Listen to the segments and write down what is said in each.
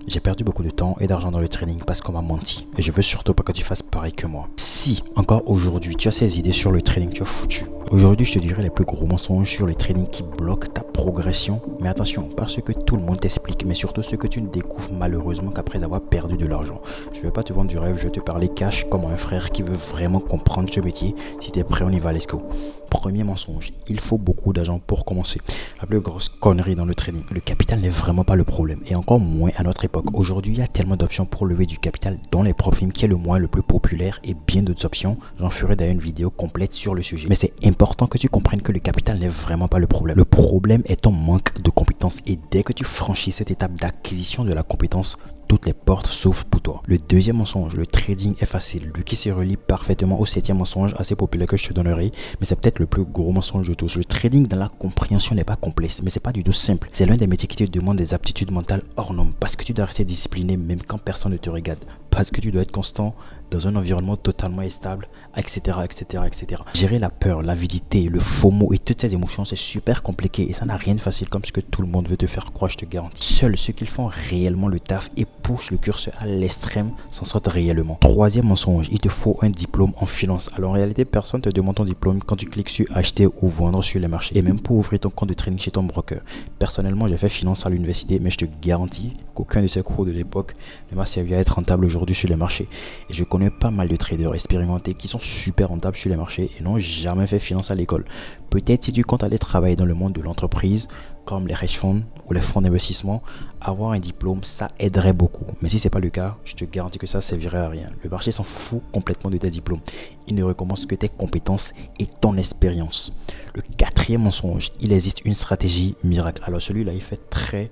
J'ai perdu beaucoup de temps et d'argent dans le trading parce qu'on m'a menti. Et je veux surtout pas que tu fasses pareil que moi. Si, encore aujourd'hui, tu as ces idées sur le trading, tu as foutu. Aujourd'hui, je te dirai les plus gros mensonges sur le trading qui bloquent ta progression. Mais attention, pas ce que tout le monde t'explique, mais surtout ce que tu ne découvres malheureusement qu'après avoir perdu de l'argent. Je ne vais pas te vendre du rêve, je vais te parler cash comme un frère qui veut vraiment comprendre ce métier. Si tu es prêt, on y va, let's go. Premier mensonge, il faut beaucoup d'argent pour commencer. La plus grosse connerie dans le trading. Le capital n'est vraiment pas le problème, et encore moins à notre époque. Aujourd'hui, il y a tellement d'options pour lever du capital dans les profils qui est le moyen le plus populaire et bien d'autres options. J'en ferai d'ailleurs une vidéo complète sur le sujet. Mais c'est important que tu comprennes que le capital n'est vraiment pas le problème. Le problème est ton manque de compétences, et dès que tu franchis cette étape d'acquisition de la compétence, toutes les portes s'ouvrent pour toi. Le deuxième mensonge, le trading est facile, lui qui se relie parfaitement au septième mensonge assez populaire que je te donnerai, mais c'est peut-être le plus gros mensonge de tous. Le trading dans la compréhension n'est pas complexe, mais c'est pas du tout simple. C'est l'un des métiers qui te demande des aptitudes mentales hors normes, parce que tu dois rester discipliné même quand personne ne te regarde, parce que tu dois être constant dans un environnement totalement instable, etc., etc., etc. Gérer la peur, l'avidité, le FOMO et toutes ces émotions, c'est super compliqué et ça n'a rien de facile comme ce que tout le monde veut te faire croire, je te garantis. Seuls ceux qui font réellement le taf et poussent le curseur à l'extrême s'en sortent réellement. Troisième mensonge, il te faut un diplôme en finance. Alors en réalité, personne ne te demande ton diplôme quand tu cliques sur acheter ou vendre sur les marchés, et même pour ouvrir ton compte de trading chez ton broker. Personnellement, j'ai fait finance à l'université, mais je te garantis qu'aucun de ces cours de l'époque ne m'a servi à être rentable aujourd'hui sur les marchés. Et je connais pas mal de traders expérimentés qui sont super rentables sur les marchés et n'ont jamais fait finance à l'école. Peut-être si tu comptes aller travailler dans le monde de l'entreprise, comme les hedge funds ou les fonds d'investissement, avoir un diplôme, ça aiderait beaucoup. Mais si ce n'est pas le cas, je te garantis que ça ne servirait à rien. Le marché s'en fout complètement de tes diplômes. Il ne recommence que tes compétences et ton expérience. Le quatrième mensonge, il existe une stratégie miracle. Alors celui-là, il fait très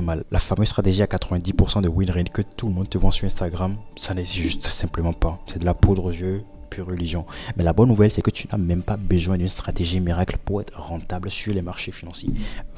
mal. La fameuse stratégie à 90% de win rate que tout le monde te vend sur Instagram, ça n'existe juste simplement pas. C'est de la poudre aux yeux, pure religion. Mais la bonne nouvelle, c'est que tu n'as même pas besoin d'une stratégie miracle pour être rentable sur les marchés financiers.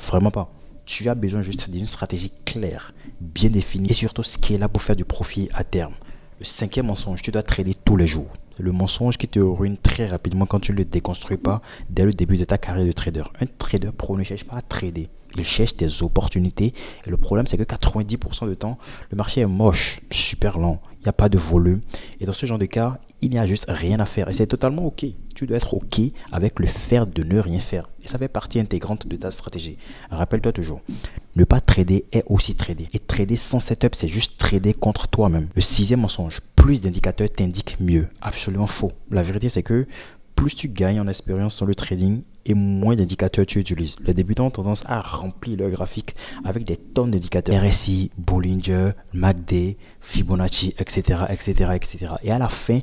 Vraiment pas. Tu as besoin juste d'une stratégie claire, bien définie et surtout ce qui est là pour faire du profit à terme. Le cinquième mensonge, tu dois trader tous les jours. Le mensonge qui te ruine très rapidement quand tu ne le déconstruis pas dès le début de ta carrière de trader. Un trader pro ne cherche pas à trader. Il cherche des opportunités. Et le problème, c'est que 90% du temps, le marché est moche, super lent. Il n'y a pas de volume. Et dans ce genre de cas, il n'y a juste rien à faire. Et c'est totalement OK. Tu dois être OK avec le faire de ne rien faire. Et ça fait partie intégrante de ta stratégie. Rappelle-toi toujours, ne pas trader est aussi trader. Et trader sans setup, c'est juste trader contre toi-même. Le sixième mensonge, plus d'indicateurs t'indiquent mieux. Absolument faux. La vérité, c'est que plus tu gagnes en expérience sur le trading et moins d'indicateurs tu utilises. Les débutants ont tendance à remplir leur graphique avec des tonnes d'indicateurs. RSI, Bollinger, MACD, Fibonacci, etc., etc., etc. Et à la fin,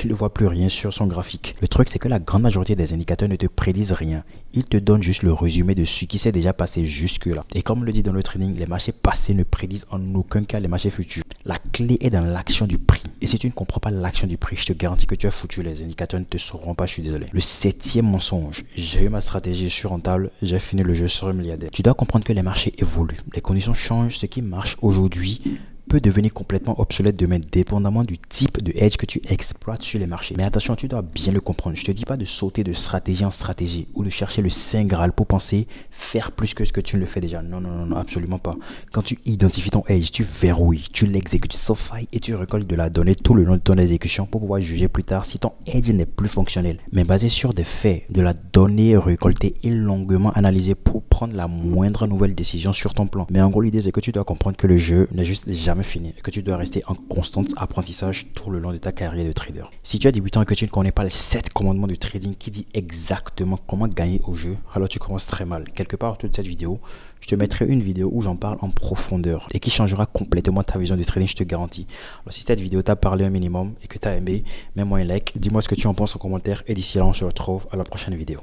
il ne voit plus rien sur son graphique. Le truc, c'est que la grande majorité des indicateurs ne te prédisent rien. Ils te donnent juste le résumé de ce qui s'est déjà passé jusque-là. Et comme on le dit dans le trading, les marchés passés ne prédisent en aucun cas les marchés futurs. La clé est dans l'action du prix. Et si tu ne comprends pas l'action du prix, je te garantis que tu as foutu. Les indicateurs ne te sauront pas, je suis désolé. Le septième mensonge, j'ai eu ma stratégie, je suis rentable, j'ai fini le jeu sur un milliardaire. Tu dois comprendre que les marchés évoluent. Les conditions changent, ce qui marche aujourd'hui peut devenir complètement obsolète demain, dépendamment du type de hedge que tu exploites sur les marchés. Mais attention, tu dois bien le comprendre. Je te dis pas de sauter de stratégie en stratégie ou de chercher le saint graal pour penser faire plus que ce que tu ne le fais déjà. Non, non, non, non, absolument pas. Quand tu identifies ton hedge, tu verrouilles, tu l'exécutes sans faille et tu récoltes de la donnée tout le long de ton exécution pour pouvoir juger plus tard si ton hedge n'est plus fonctionnel. Mais basé sur des faits, de la donnée récoltée et longuement analysée pour prendre la moindre nouvelle décision sur ton plan. Mais en gros, l'idée, c'est que tu dois comprendre que le jeu n'est juste jamais fini et que tu dois rester en constant apprentissage tout le long de ta carrière de trader. Si tu es débutant et que tu ne connais pas les 7 commandements du trading qui dit exactement comment gagner au jeu, alors tu commences très mal. Quelque part, toute cette vidéo, je te mettrai une vidéo où j'en parle en profondeur et qui changera complètement ta vision du trading, je te garantis. Alors si cette vidéo t'a parlé un minimum et que tu as aimé, mets-moi un like, dis-moi ce que tu en penses en commentaire et d'ici là, on se retrouve à la prochaine vidéo.